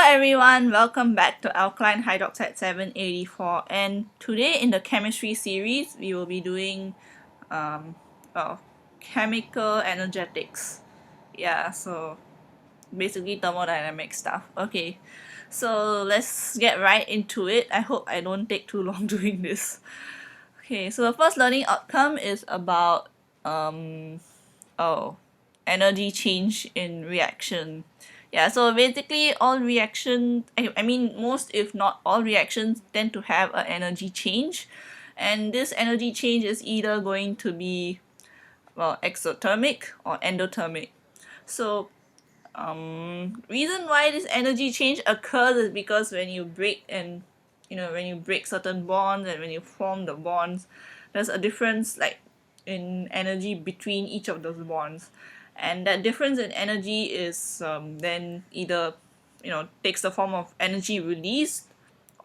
everyone, welcome back to alkaline hydroxide 784, and today in the chemistry series we will be doing well, chemical energetics. Yeah, so basically thermodynamic stuff. Okay, so let's get right into it. I hope I don't take too long doing this. Okay, so the first learning outcome is about energy change in reaction. Yeah, so basically all reactions, I mean most if not all reactions tend to have an energy change, and this energy change is either going to be exothermic or endothermic. So reason why this energy change occurs is because when you break when you break certain bonds and when you form the bonds, there's a difference like in energy between each of those bonds, and that difference in energy is then either takes the form of energy released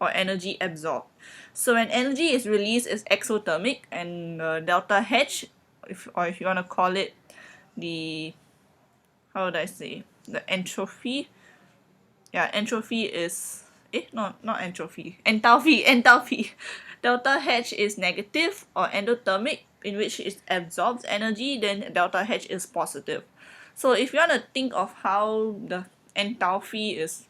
or energy absorbed. So when energy is released is exothermic, and delta H, if you want to call it the, how would I say, the entropy. Yeah, entropy is not entropy, enthalpy. Delta H is negative or endothermic, in which it absorbs energy, then delta H is positive. So if you want to think of how the enthalpy is,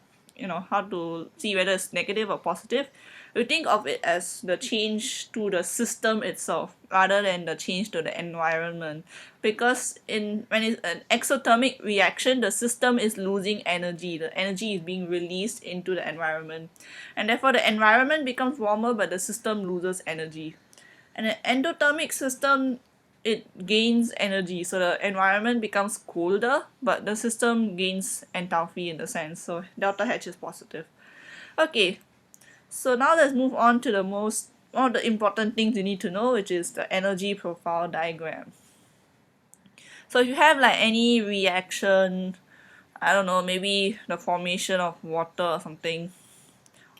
how to see whether it's negative or positive, you think of it as the change to the system itself rather than the change to the environment, because when it's an exothermic reaction, the system is losing energy, the energy is being released into the environment, and therefore the environment becomes warmer but the system loses energy. And an endothermic system, it gains energy, so the environment becomes colder but the system gains enthalpy in the sense, so delta H is positive. Okay, so now let's move on to one of the important things you need to know, which is the energy profile diagram. So if you have like any reaction, I don't know, maybe the formation of water or something,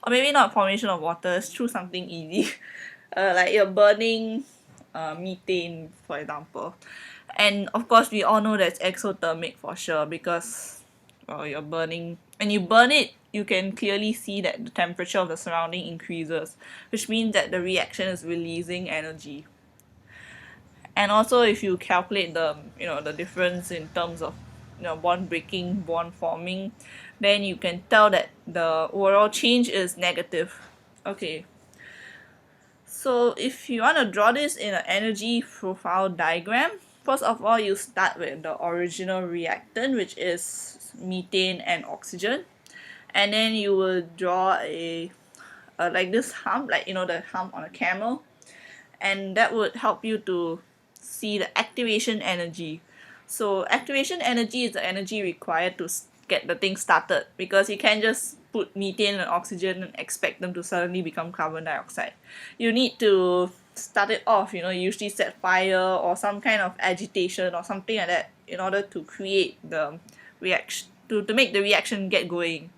or maybe not formation of water, let's choose something easy. Like you're burning methane, for example. And of course, we all know that's exothermic for sure, because you're burning. When you burn it, you can clearly see that the temperature of the surrounding increases, which means that the reaction is releasing energy. And also, if you calculate the difference in terms of bond breaking, bond forming, then you can tell that the overall change is negative. Okay, so if you want to draw this in an energy profile diagram, first of all you start with the original reactant, which is methane and oxygen, and then you will draw a like this hump, like the hump on a camel, and that would help you to see the activation energy. So activation energy is the energy required to get the thing started, because you can't just put methane and oxygen and expect them to suddenly become carbon dioxide. You need to start it off, you usually set fire or some kind of agitation or something like that in order to create the reaction, to make the reaction get going.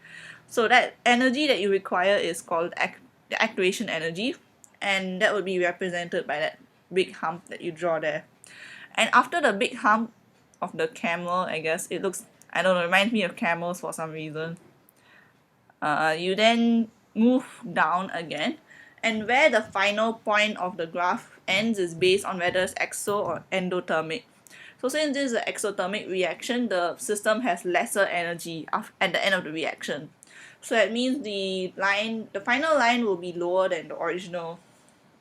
So that energy that you require is called the activation energy, and that would be represented by that big hump that you draw there. And after the big hump of the camel, I guess it looks, I don't know, reminds me of camels for some reason. You then move down again, and where the final point of the graph ends is based on whether it's exo or endothermic. So since this is an exothermic reaction, the system has lesser energy at the end of the reaction. So that means the final line will be lower than the original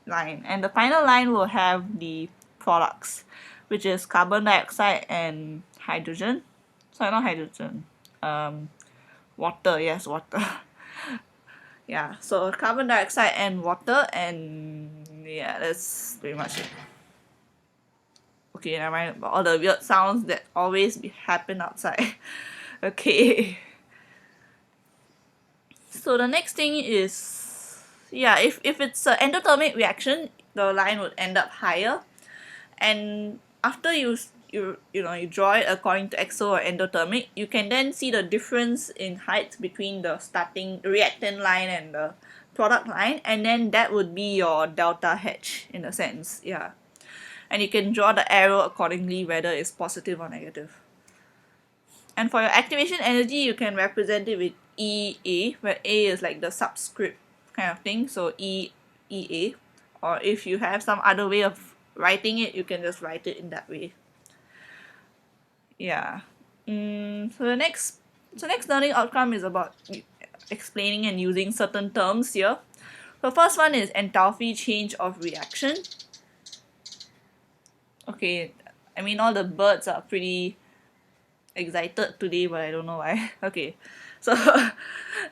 line, and the final line will have the products, which is carbon dioxide and hydrogen. Sorry, not hydrogen. Water, yes, water. Yeah, so carbon dioxide and water, and yeah, that's pretty much it. Okay, never mind about all the weird sounds that always happen outside. Okay. So the next thing is, yeah, if it's an endothermic reaction, the line would end up higher, and after you draw it according to exo or endothermic, you can then see the difference in height between the starting reactant line and the product line, and then that would be your delta H in a sense. Yeah, and you can draw the arrow accordingly whether it's positive or negative. And for your activation energy, you can represent it with EA, where A is like the subscript kind of thing, so EA. Or if you have some other way of writing it, you can just write it in that way. Yeah. So next learning outcome is about explaining and using certain terms here. The first one is enthalpy change of reaction. Okay, I mean all the birds are pretty excited today, but I don't know why. Okay, so the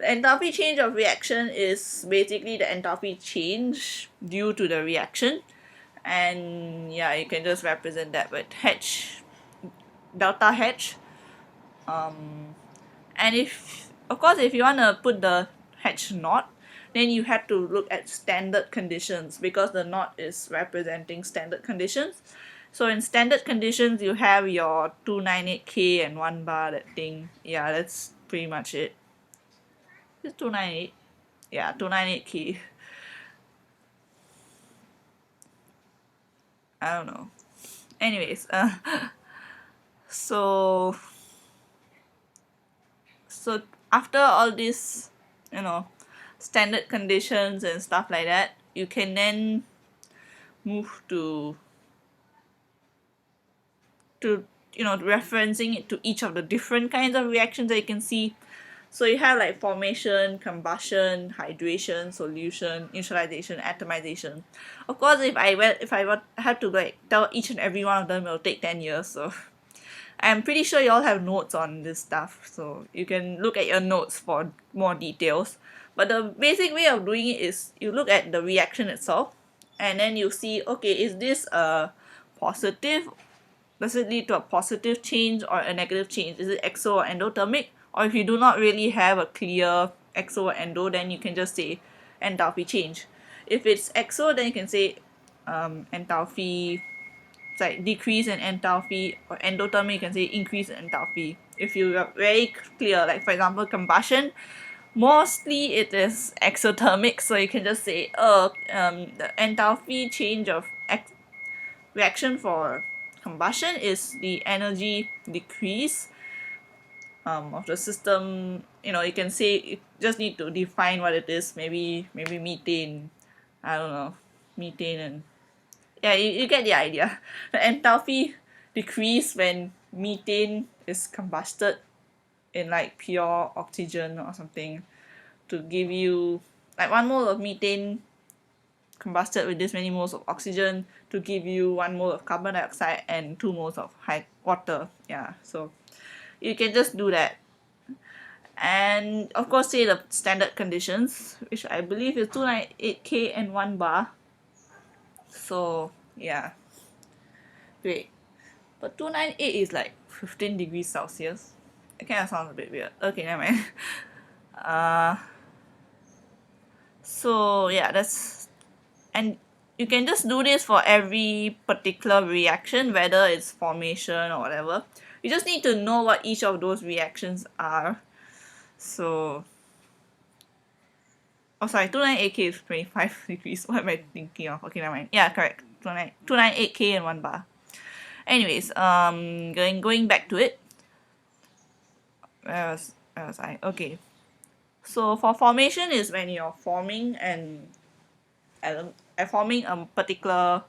enthalpy change of reaction is basically the enthalpy change due to the reaction, and yeah, you can just represent that with H, delta H. And if, of course, if you want to put the H naught, then you have to look at standard conditions, because the naught is representing standard conditions. So in standard conditions, you have your 298K and 1 bar, that thing. Yeah, that's pretty much it. Is it 298? Yeah, 298K. I don't know. Anyways, so after all this, standard conditions and stuff like that, you can then move to referencing it to each of the different kinds of reactions that you can see. So you have like formation, combustion, hydration, solution, neutralization, atomization. Of course, if I have to like tell each and every one of them, it'll take 10 years. So I'm pretty sure you all have notes on this stuff, so you can look at your notes for more details. But the basic way of doing it is you look at the reaction itself, and then you see, okay, is this a positive? Does it lead to a positive change or a negative change? Is it exo or endothermic? Or if you do not really have a clear exo or endo, then you can just say enthalpy change. If it's exo, then you can say enthalpy, it's like decrease in enthalpy, or endothermic, you can say increase in enthalpy. If you are very clear, like for example combustion, mostly it is exothermic, so you can just say the enthalpy change of reaction for combustion is the energy decrease of the system. You can say, you just need to define what it is. Maybe methane, I don't know, methane, and yeah, you get the idea. The enthalpy decrease when methane is combusted in like pure oxygen or something, to give you like 1 mole of methane combusted with this many moles of oxygen to give you 1 mole of carbon dioxide and 2 moles of water. Yeah, so you can just do that. And of course, say the standard conditions, which I believe is 298K and 1 bar. So yeah, great. But 298 is like 15 degrees Celsius. It kind of sounds a bit weird. Okay, never mind. So yeah, and you can just do this for every particular reaction, whether it's formation or whatever. You just need to know what each of those reactions are. So, oh sorry, 298K is 25 degrees. What am I thinking of? Okay, never mind. Yeah, correct. 298K and 1 bar. Anyways, going back to it. Where was I? Okay. So for formation is when you're forming forming a particular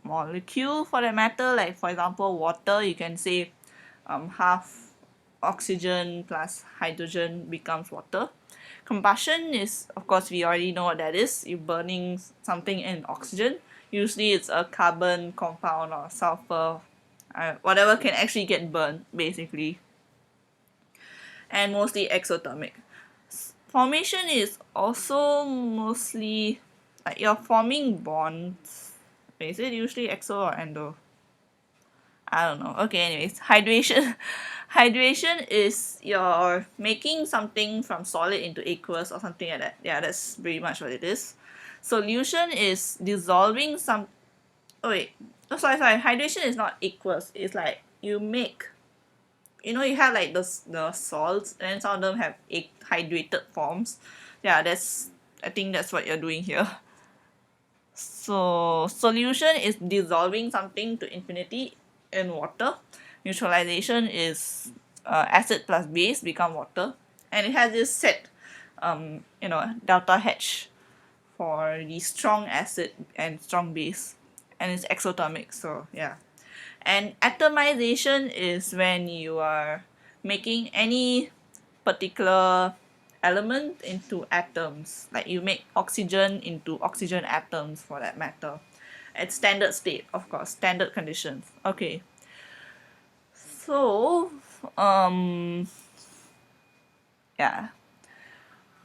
molecule, for that matter. Like for example, water, you can say half oxygen plus hydrogen becomes water. Combustion is, of course, we already know what that is. You're burning something in oxygen. Usually it's a carbon compound or sulfur, whatever can actually get burned, basically. And mostly exothermic. Formation is also mostly like you're forming bonds. Is it usually exo or endo? I don't know. Okay, anyways, hydration. Hydration is you're making something from solid into aqueous or something like that. Yeah, that's pretty much what it is. Solution is dissolving some. Oh wait. Oh sorry. Hydration is not aqueous. It's like you make. You have like the salts, and some of them have hydrated forms. Yeah, I think that's what you're doing here. So solution is dissolving something to infinity in water, neutralization is acid plus base become water, and it has this set delta H for the strong acid and strong base, and it's exothermic. So yeah. And atomization is when you are making any particular element into atoms, like you make oxygen into oxygen atoms for that matter, at standard state, of course, standard conditions. Okay, so yeah,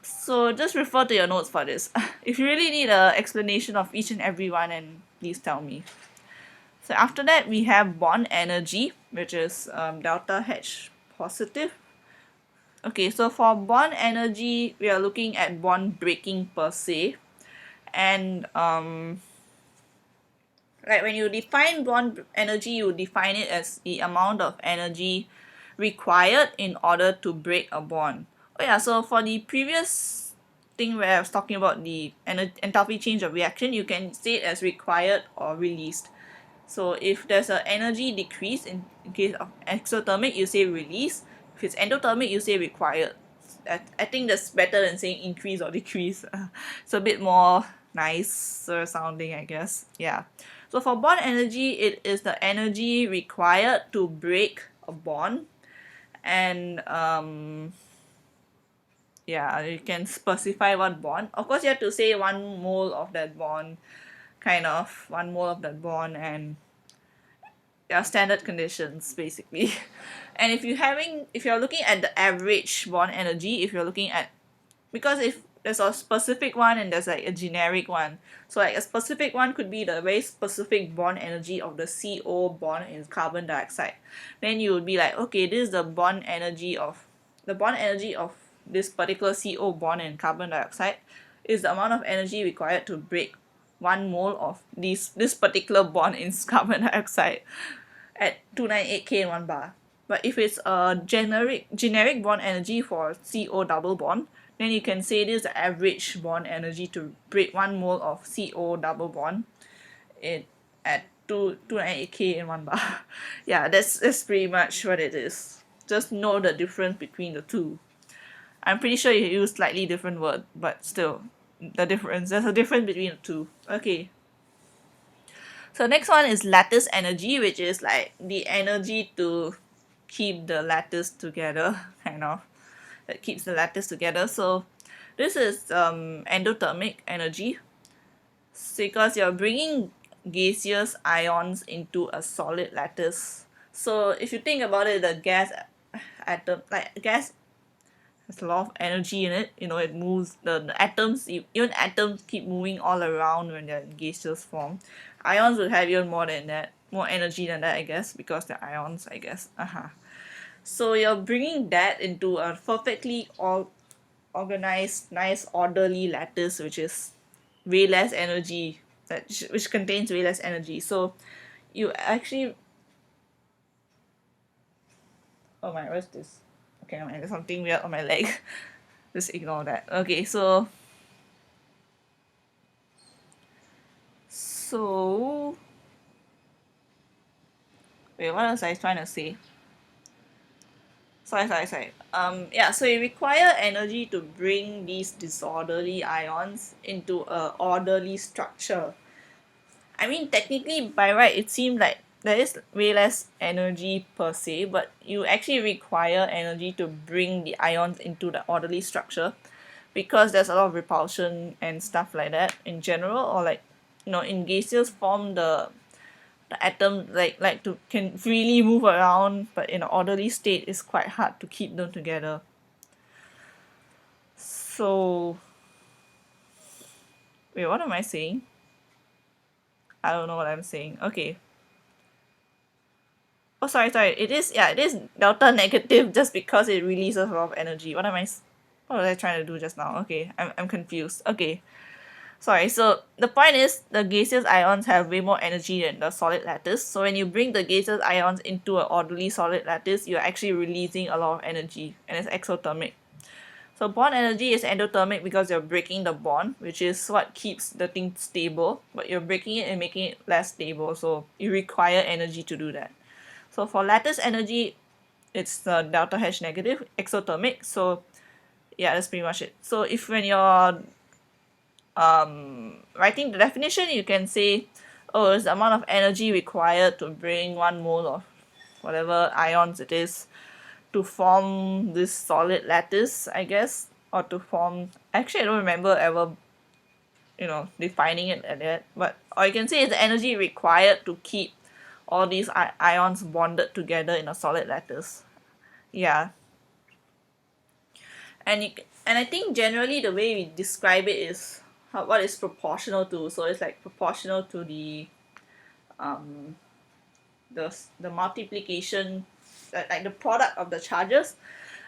so just refer to your notes for this. If you really need an explanation of each and every one, and please tell me. So after that we have bond energy, which is delta H positive. Okay, so for bond energy we are looking at bond breaking per se, and like when you define bond energy, you define it as the amount of energy required in order to break a bond. Oh yeah, so for the previous thing where I was talking about the enthalpy change of reaction, you can say it as required or released. So if there's an energy decrease in case of exothermic, you say release. If it's endothermic, you say required. I think that's better than saying increase or decrease. It's a bit more nicer sounding, I guess. Yeah. So for bond energy, it is the energy required to break a bond, and yeah, you can specify what bond. Of course, you have to say 1 mole of that bond, kind of 1 mole of that bond, and yeah, standard conditions basically. And if you're looking at the average bond energy, if you're looking at, because if there's a specific one and there's like a generic one, so like a specific one could be the very specific bond energy of the CO bond in carbon dioxide, then you would be like, okay, this is the bond energy of this particular CO bond in carbon dioxide is the amount of energy required to break 1 mole of this particular bond in carbon dioxide at 298 K in 1 bar. But if it's a generic bond energy for CO double bond, then you can say this is the average bond energy to break 1 mole of CO double bond at 298 K in 1 bar. Yeah, that's pretty much what it is. Just know the difference between the two. I'm pretty sure you use slightly different word, but still, there's a difference between the two. Okay. So next one is lattice energy, which is like the energy to keep the lattice together, kind of. That keeps the lattice together. So this is endothermic energy, because you're bringing gaseous ions into a solid lattice. So if you think about it, the gas atom, like gas has a lot of energy in it. It moves, the atoms, even atoms keep moving all around when they're in gaseous form. Ions would have even more than that, more energy than that, I guess, because they're ions, I guess. So you're bringing that into a perfectly organized, nice, orderly lattice, which is way less energy, which contains way less energy. So you actually, oh my, what's this? Okay, there's something weird on my leg. Just ignore that. Okay, so wait, what else I was trying to say? Sorry. Yeah, so you require energy to bring these disorderly ions into a orderly structure. I mean, technically, by right, it seemed like there is way less energy per se, but you actually require energy to bring the ions into the orderly structure, because there's a lot of repulsion and stuff like that in general, or like, in gaseous form, the atom like to can freely move around, but in an orderly state it's quite hard to keep them together. So wait, what am I saying? I don't know what I'm saying. Okay. Oh, sorry. It is delta negative just because it releases a lot of energy. What was I trying to do just now? Okay, I'm confused. Okay. Sorry, so the point is the gaseous ions have way more energy than the solid lattice. So when you bring the gaseous ions into an orderly solid lattice, you're actually releasing a lot of energy, and it's exothermic. So bond energy is endothermic because you're breaking the bond, which is what keeps the thing stable, but you're breaking it and making it less stable, so you require energy to do that. So for lattice energy, it's the delta H negative, exothermic. So yeah, that's pretty much it. So if when you're writing the definition, you can say, oh, it's the amount of energy required to bring 1 mole of whatever ions it is to form this solid lattice, I guess, or to form, actually I don't remember ever, defining it at that, but, or you can say it's the energy required to keep all these ions bonded together in a solid lattice. Yeah. And I think generally the way we describe it is what is proportional to. So it's like proportional to um the multiplication, like the product of the charges,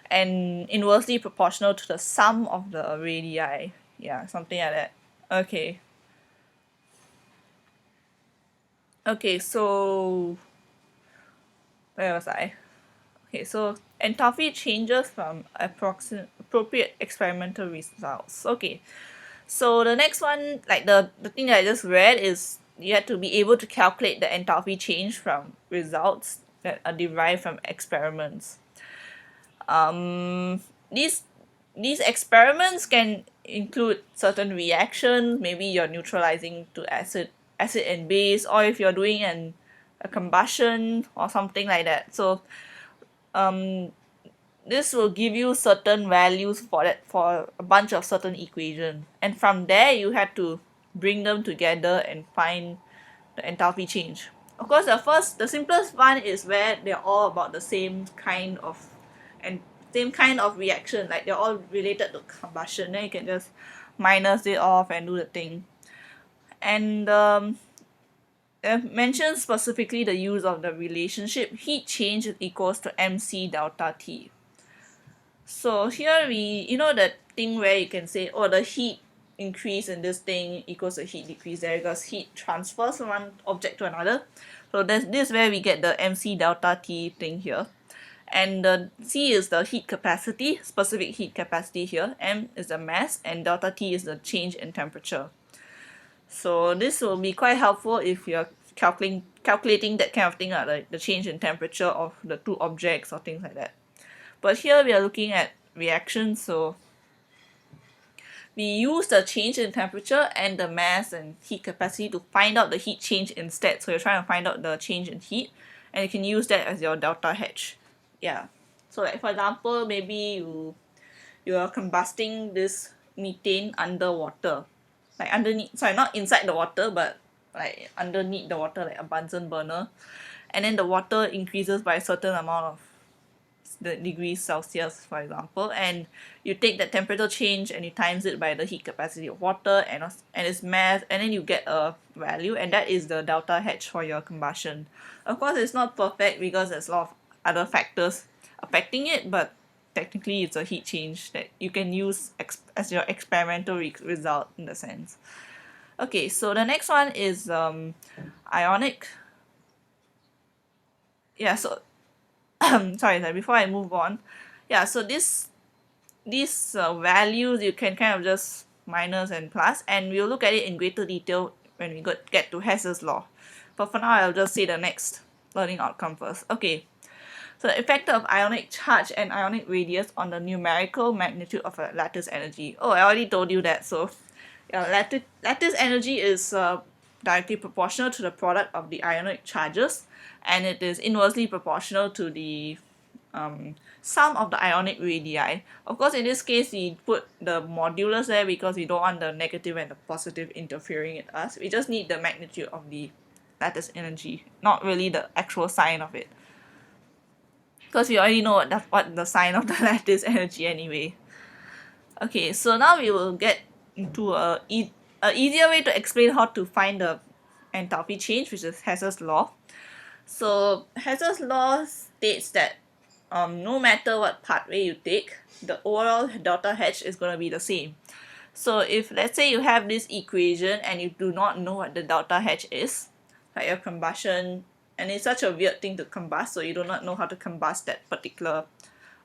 and inversely proportional to the sum of the radii. Yeah, something like that. Okay. Okay, so where was I? Okay, so enthalpy changes from appropriate experimental results. Okay, so the next one, like the thing that I just read, is you have to be able to calculate the enthalpy change from results that are derived from experiments. Um, these these experiments can include certain reactions. Maybe you're neutralizing to acid and base, or if you're doing a combustion or something like that. So um, this will give you certain values for a bunch of certain equations, and from there you have to bring them together and find the enthalpy change. Of course, the simplest one is where they're all about the same kind of and same kind of reaction, like they're all related to combustion. Then you can just minus it off and do the thing. And it mentions specifically the use of the relationship heat change equals to mc delta T. So here that thing where you can say, oh, the heat increase in this thing equals the heat decrease there, because heat transfers from one object to another. So this is where we get the mc delta T thing here. And the C is the heat capacity, specific heat capacity here. M is the mass, and delta T is the change in temperature. So this will be quite helpful if you're calculating that kind of thing, like the change in temperature of the two objects or things like that. But here we are looking at reactions, so we use the change in temperature and the mass and heat capacity to find out the heat change instead. So you're trying to find out the change in heat, and you can use that as your delta H. Yeah. So like for example, maybe you are combusting this methane underwater, like underneath. Sorry, not inside the water, but like underneath the water, like a Bunsen burner, and then the water increases by a certain amount of the degrees Celsius, for example, and you take that temperature change and you times it by the heat capacity of water and its mass, and then you get a value, and that is the delta H for your combustion. Of course, it's not perfect because there's a lot of other factors affecting it, but technically it's a heat change that you can use as your experimental result in the sense. Okay, so the next one is Ionic. Yeah, so sorry, before I move on, yeah, so these values you can kind of just minus and plus, and we'll look at it in greater detail when we get to Hess's law. But for now, I'll just say the next learning outcome first. Okay, so the effect of ionic charge and ionic radius on the numerical magnitude of a lattice energy. Oh, I already told you that. So yeah, lattice energy is directly proportional to the product of the ionic charges, and it is inversely proportional to the sum of the ionic radii. Of course, in this case, we put the modulus there because we don't want the negative and the positive interfering with us. We just need the magnitude of the lattice energy, not really the actual sign of it, because we already know what the sign of the lattice energy anyway. Okay, so now we will get into a easier way to explain how to find the enthalpy change, which is Hess's law. So Hess's law states that no matter what pathway you take, the overall delta H is going to be the same. So if let's say you have this equation and you do not know what the delta H is, like your combustion, and it's such a weird thing to combust, so you do not know how to combust that particular,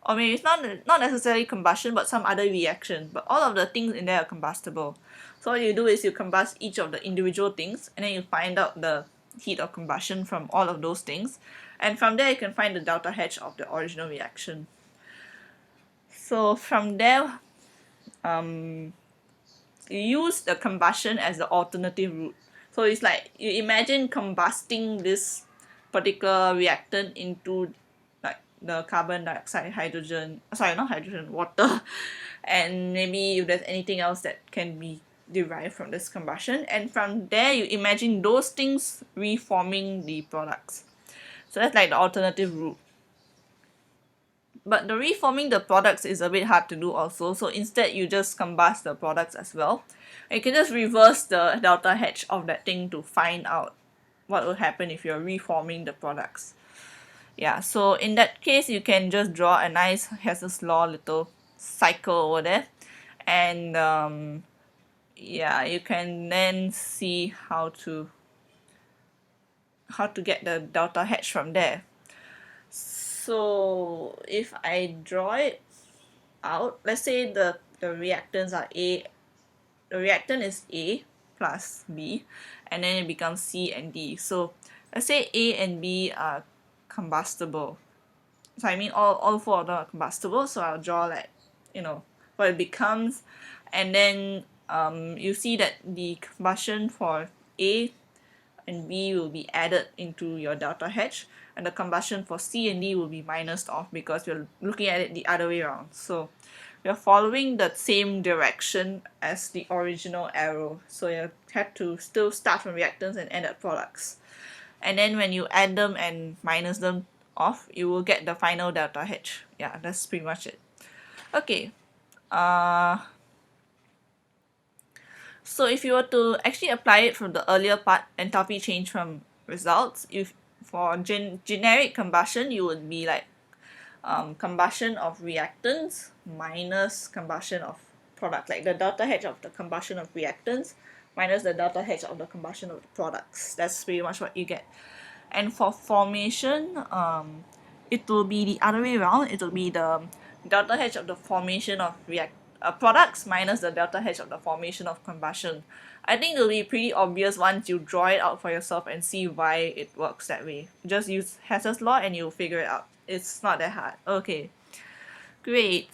or maybe it's not necessarily combustion but some other reaction, but all of the things in there are combustible. So what you do is you combust each of the individual things, and then you find out the heat of combustion from all of those things, and from there you can find the delta H of the original reaction. So from there, you use the combustion as the alternative route. So it's like you imagine combusting this particular reactant into like the carbon dioxide, hydrogen, sorry, not hydrogen, water, and maybe if there's anything else that can be derived from this combustion, and from there you imagine those things reforming the products. So that's like the alternative route. But the reforming the products is a bit hard to do also, so instead you just combust the products as well. You can just reverse the delta H of that thing to find out what will happen if you're reforming the products. Yeah, so in that case you can just draw a nice Hess's law little cycle over there, and yeah, you can then see how to get the delta H from there. So if I draw it out, let's say the reactants are A, the reactant is A plus B, and then it becomes C and D. So let's say A and B are combustible. So I mean all four of them are combustible, so I'll draw like, what it becomes, and then you see that the combustion for A and B will be added into your delta H, and the combustion for C and D will be minused off because we're looking at it the other way around. So we're following the same direction as the original arrow. So you have to still start from reactants and end at products. And then when you add them and minus them off, you will get the final delta H. Yeah, that's pretty much it. Okay. So if you were to actually apply it from the earlier part, enthalpy change from results, if for generic combustion, you would be like combustion of reactants minus combustion of product, like the delta H of the combustion of reactants minus the delta H of the combustion of the products. That's pretty much what you get. And for formation, it will be the other way around. It will be the delta H of the formation of products minus the delta H of the formation of combustion. I think it'll be pretty obvious once you draw it out for yourself and see why it works that way. Just use Hess's law and you'll figure it out. It's not that hard. Okay, great.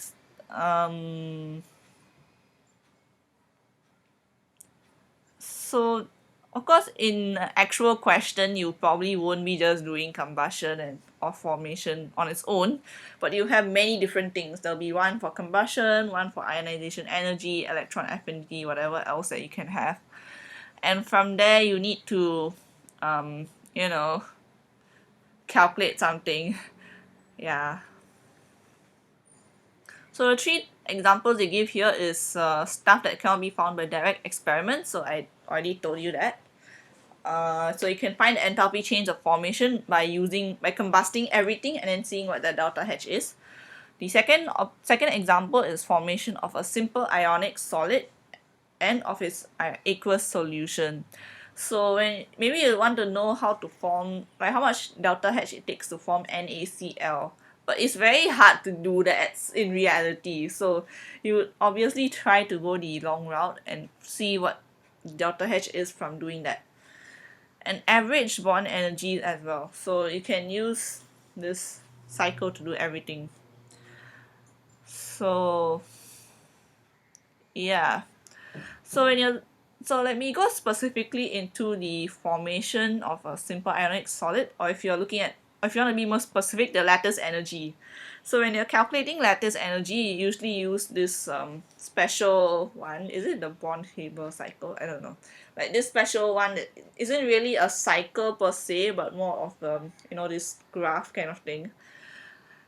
So of course in actual question you probably won't be just doing combustion and or formation on its own, but you have many different things. There'll be one for combustion, one for ionization energy, electron affinity, whatever else that you can have, and from there you need to calculate something. Yeah, so the three examples they give here is stuff that cannot be found by direct experiments, so I already told you that. So you can find the enthalpy change of formation by combusting everything and then seeing what the delta H is. The second example is formation of a simple ionic solid and of its aqueous solution. So when maybe you want to know how to form, like how much delta H it takes to form NaCl, but it's very hard to do that in reality. So you would obviously try to go the long route and see what delta H is from doing that. And average bond energy as well. So you can use this cycle to do everything. So yeah. So let me go specifically into the formation of a simple ionic solid, or if you want to be more specific, the lattice energy. So when you're calculating lattice energy, you usually use this special one. Is it the Born-Haber cycle? I don't know. Like this special one that isn't really a cycle per se, but more of this graph kind of thing.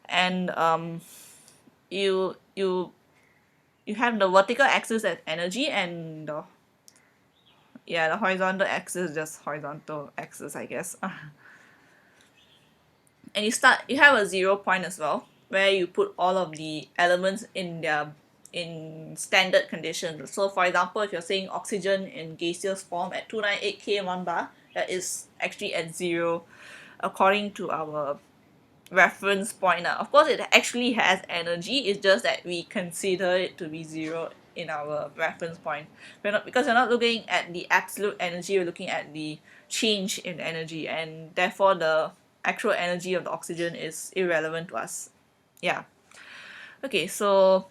And you have the vertical axis as energy, and the horizontal axis is just horizontal axis, I guess. And you have a 0 point as well, where you put all of the elements in standard conditions. So for example, if you're saying oxygen in gaseous form at 298 kmol/bar, that is actually at 0 according to our reference point. Of course it actually has energy, it's just that we consider it to be 0 in our reference point. Because we're not looking at the absolute energy, we're looking at the change in energy, and therefore the actual energy of the oxygen is irrelevant to us. Yeah. Okay, so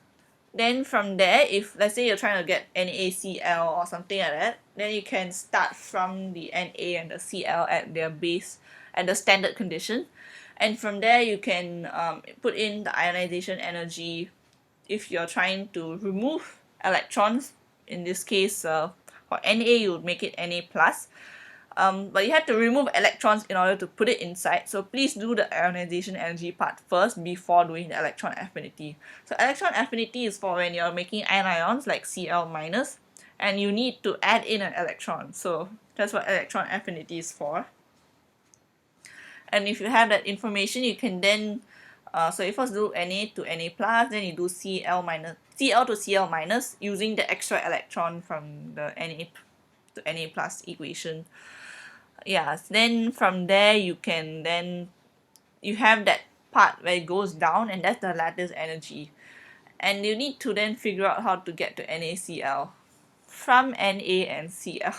then from there, if let's say you're trying to get NaCl or something like that, then you can start from the Na and the Cl at their base at the standard condition, and from there you can put in the ionization energy if you're trying to remove electrons. In this case, for Na you would make it Na plus. But you have to remove electrons in order to put it inside, so please do the ionization energy part first before doing the electron affinity. So electron affinity is for when you're making anions like Cl minus and you need to add in an electron, so that's what electron affinity is for. And if you have that information, you can then so you first do Na to Na plus, then you do Cl minus, Cl to Cl minus using the extra electron from the Na to Na plus equation. Yeah, then from there you can then you have that part where it goes down, and that's the lattice energy, and you need to then figure out how to get to NaCl from Na and Cl.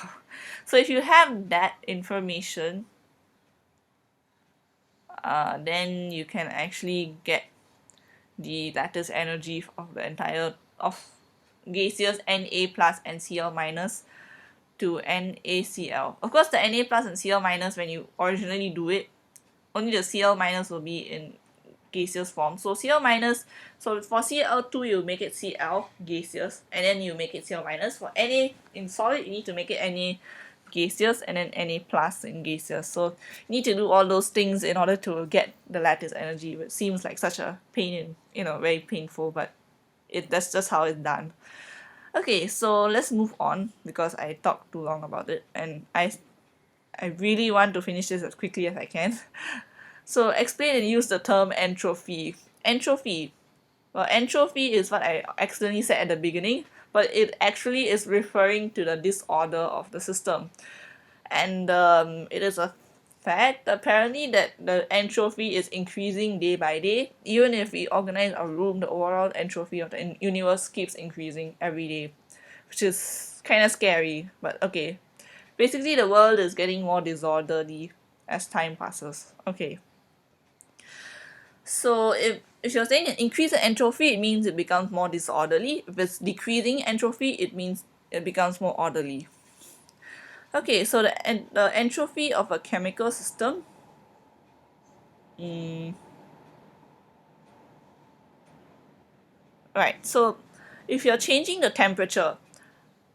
So if you have that information, then you can actually get the lattice energy of the entire of gaseous Na plus and Cl minus to NaCl. Of course, the Na plus and Cl minus, when you originally do it, only the Cl minus will be in gaseous form. So Cl minus, so for Cl2 you make it Cl gaseous, and then you make it Cl minus. For Na in solid, you need to make it Na gaseous and then Na plus in gaseous. So you need to do all those things in order to get the lattice energy, which seems like such a pain in, very painful, but that's just how it's done. Okay, so let's move on because I talked too long about it, and I really want to finish this as quickly as I can. So explain and use the term entropy. Entropy. Well, entropy is what I accidentally said at the beginning, but it actually is referring to the disorder of the system. And it is a fact apparently that the entropy is increasing day by day. Even if we organize our room, the overall entropy of the universe keeps increasing every day, which is kind of scary, but okay. Basically, the world is getting more disorderly as time passes. Okay. So if you're saying an increase in entropy, it means it becomes more disorderly. If it's decreasing entropy, it means it becomes more orderly. Okay, so the entropy of a chemical system. Right, so if you're changing the temperature,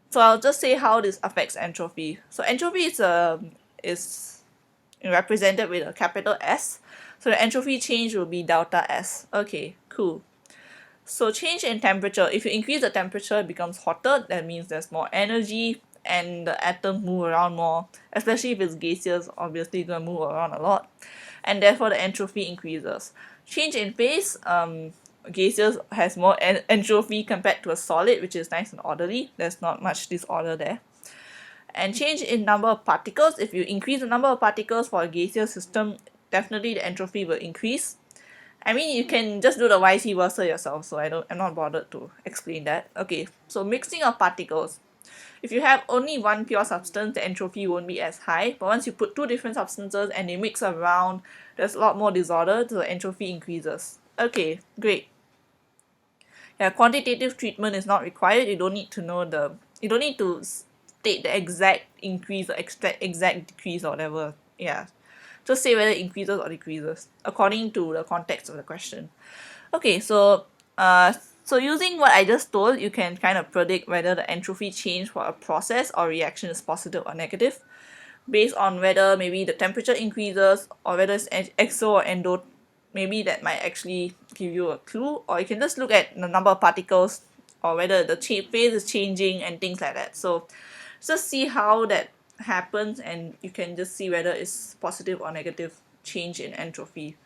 so I'll just say how this affects entropy. So entropy is represented with a capital S. So the entropy change will be delta S. Okay, cool. So change in temperature. If you increase the temperature, it becomes hotter. That means there's more energy and the atoms move around more. Especially if it's gaseous, obviously it's gonna move around a lot, and therefore the entropy increases. Change in phase. Gaseous has more entropy compared to a solid, which is nice and orderly. There's not much disorder there. And change in number of particles. If you increase the number of particles for a gaseous system, definitely the entropy will increase. I mean, you can just do the vice versa yourself, so I'm not bothered to explain that. Okay, so mixing of particles. If you have only one pure substance, the entropy won't be as high, but once you put two different substances and they mix around, there's a lot more disorder, so the entropy increases. Okay, great. Yeah, quantitative treatment is not required. You don't need to state the exact increase or exact decrease or whatever. Yeah, just say whether it increases or decreases according to the context of the question. Okay, so using what I just told, you can kind of predict whether the entropy change for a process or reaction is positive or negative based on whether maybe the temperature increases or whether it's exo or endo. Maybe that might actually give you a clue, or you can just look at the number of particles or whether the phase is changing and things like that. So just see how that happens, and you can just see whether it's positive or negative change in entropy.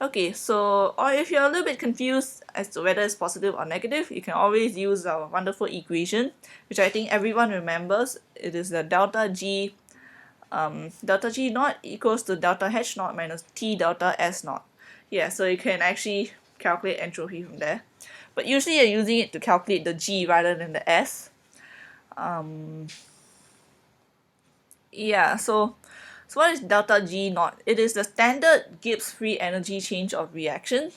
Okay, so or if you're a little bit confused as to whether it's positive or negative, you can always use our wonderful equation, which I think everyone remembers. It is the delta G naught equals to delta H naught minus T delta S naught. Yeah, so you can actually calculate entropy from there. But usually you're using it to calculate the G rather than the S. Yeah, so So what is delta G naught? It is the standard Gibbs free energy change of reaction.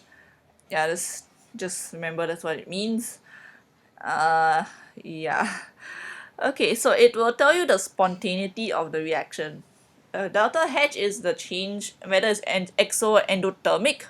Yeah, just remember that's what it means. Yeah. Okay, so it will tell you the spontaneity of the reaction. Delta H is the change, whether it's exo or endothermic.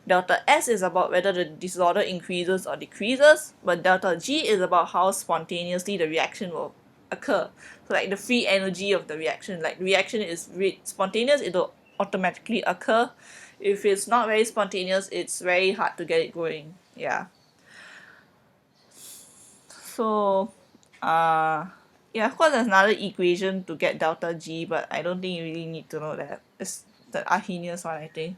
Delta S is about whether the disorder increases or decreases, but delta G is about how spontaneously the reaction will occur. So like the free energy of the reaction, like reaction is spontaneous, it will automatically occur. If it's not very spontaneous, it's very hard to get it going. Yeah. So, yeah, of course there's another equation to get delta G, but I don't think you really need to know that. It's the Arrhenius one, I think.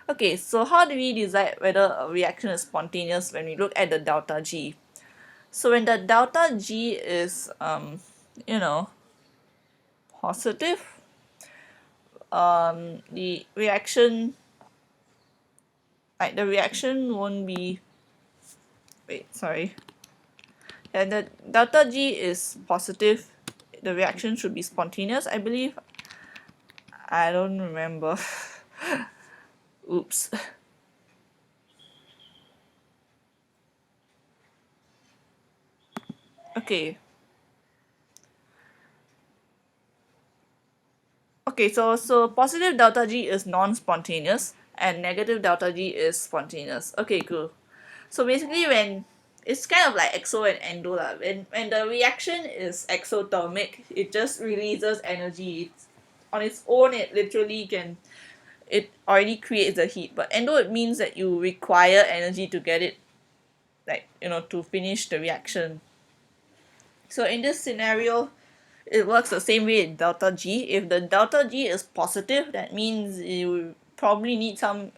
Okay, so how do we decide whether a reaction is spontaneous when we look at the delta G? So when the delta G is, you know, positive, the reaction, like the reaction won't be, wait, sorry. And the delta G is positive, the reaction should be spontaneous, I believe. I don't remember. Oops. Okay. Okay, so positive delta G is non-spontaneous and negative delta G is spontaneous. Okay, cool. So basically when it's kind of like exo and endo lah. When the reaction is exothermic, it just releases energy. On its own it literally can, it already creates the heat. But endo, it means that you require energy to get it, like, to finish the reaction. So in this scenario, it works the same way in delta G. If the delta G is positive, that means you probably need some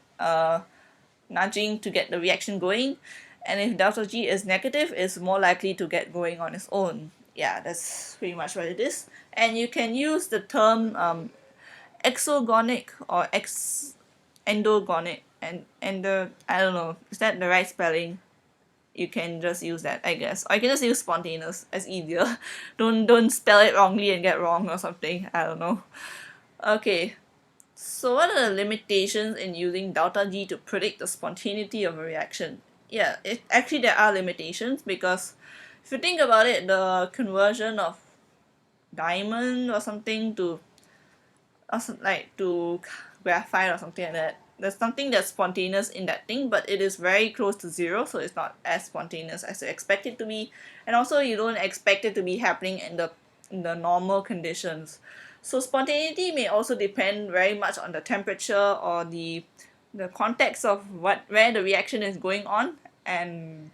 nudging to get the reaction going. And if delta G is negative, it's more likely to get going on its own. Yeah, that's pretty much what it is. And you can use the term exogonic or endogonic, and the, I don't know, is that the right spelling? You can just use that, I guess. Or you can just use spontaneous as easier. Don't spell it wrongly and get wrong or something. I don't know. Okay. So what are the limitations in using delta G to predict the spontaneity of a reaction? Yeah, actually there are limitations, because if you think about it, the conversion of diamond or something to like to graphite or something like that, there's something that's spontaneous in that thing, but it is very close to zero, so it's not as spontaneous as you expect it to be. And also you don't expect it to be happening in the normal conditions. So spontaneity may also depend very much on the temperature or the context of where the reaction is going on and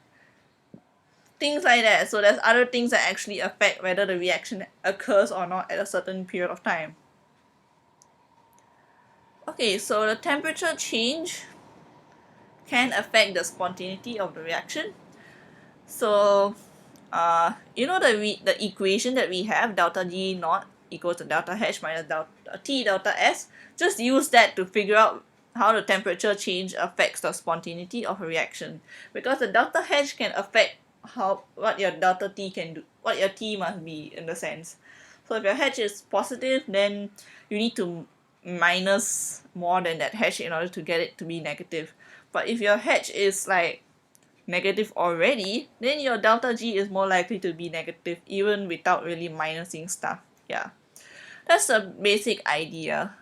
things like that. So there's other things that actually affect whether the reaction occurs or not at a certain period of time. Okay, so the temperature change can affect the spontaneity of the reaction. So, the equation that we have, delta G naught equals to delta H minus delta T delta S. Just use that to figure out how the temperature change affects the spontaneity of a reaction, because the delta H can affect what your delta T can do, what your T must be in the sense. So if your H is positive, then you need to minus more than that H in order to get it to be negative. But if your H is like negative already, then your delta G is more likely to be negative even without really minusing stuff. Yeah, that's the basic idea.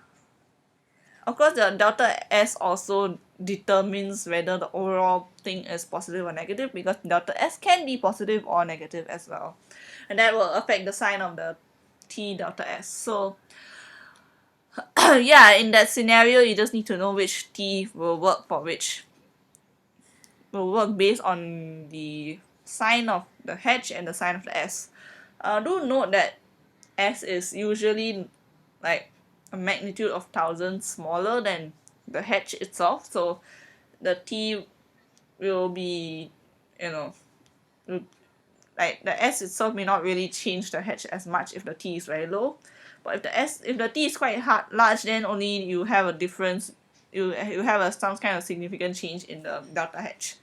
Of course, the delta S also determines whether the overall thing is positive or negative, because delta S can be positive or negative as well, and that will affect the sign of the T delta S. So yeah, in that scenario you just need to know which T will work for which, will work based on the sign of the H and the sign of the S. Do note that S is usually like a magnitude of thousands smaller than the H itself, so the T will be, like the S itself may not really change the H as much if the T is very low. But if the T is quite large, then only you have a difference, you have some kind of significant change in the delta H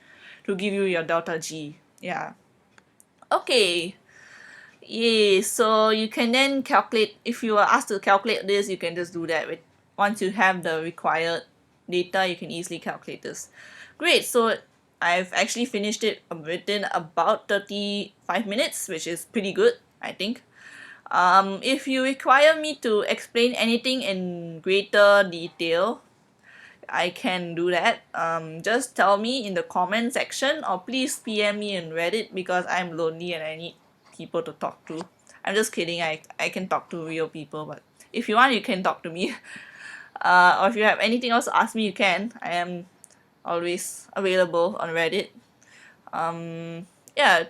to give you your delta G. Yeah. Okay. Yeah, so you can then calculate, if you are asked to calculate this, you can just do that. Once you have the required data, you can easily calculate this. Great, so I've actually finished it within about 35 minutes, which is pretty good, I think. If you require me to explain anything in greater detail, I can do that. Just tell me in the comment section, or please PM me in Reddit, because I'm lonely and I need people to talk to. I'm just kidding, I can talk to real people, but if you want, you can talk to me. Or if you have anything else to ask me, you can. I am always available on Reddit. Yeah,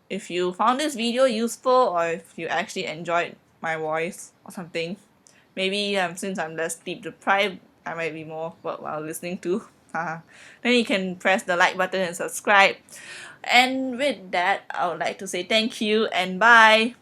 if you found this video useful, or if you actually enjoyed my voice or something, maybe since I'm less sleep deprived, I might be more worthwhile listening to. Then you can press the like button and subscribe. And with that, I would like to say thank you and bye.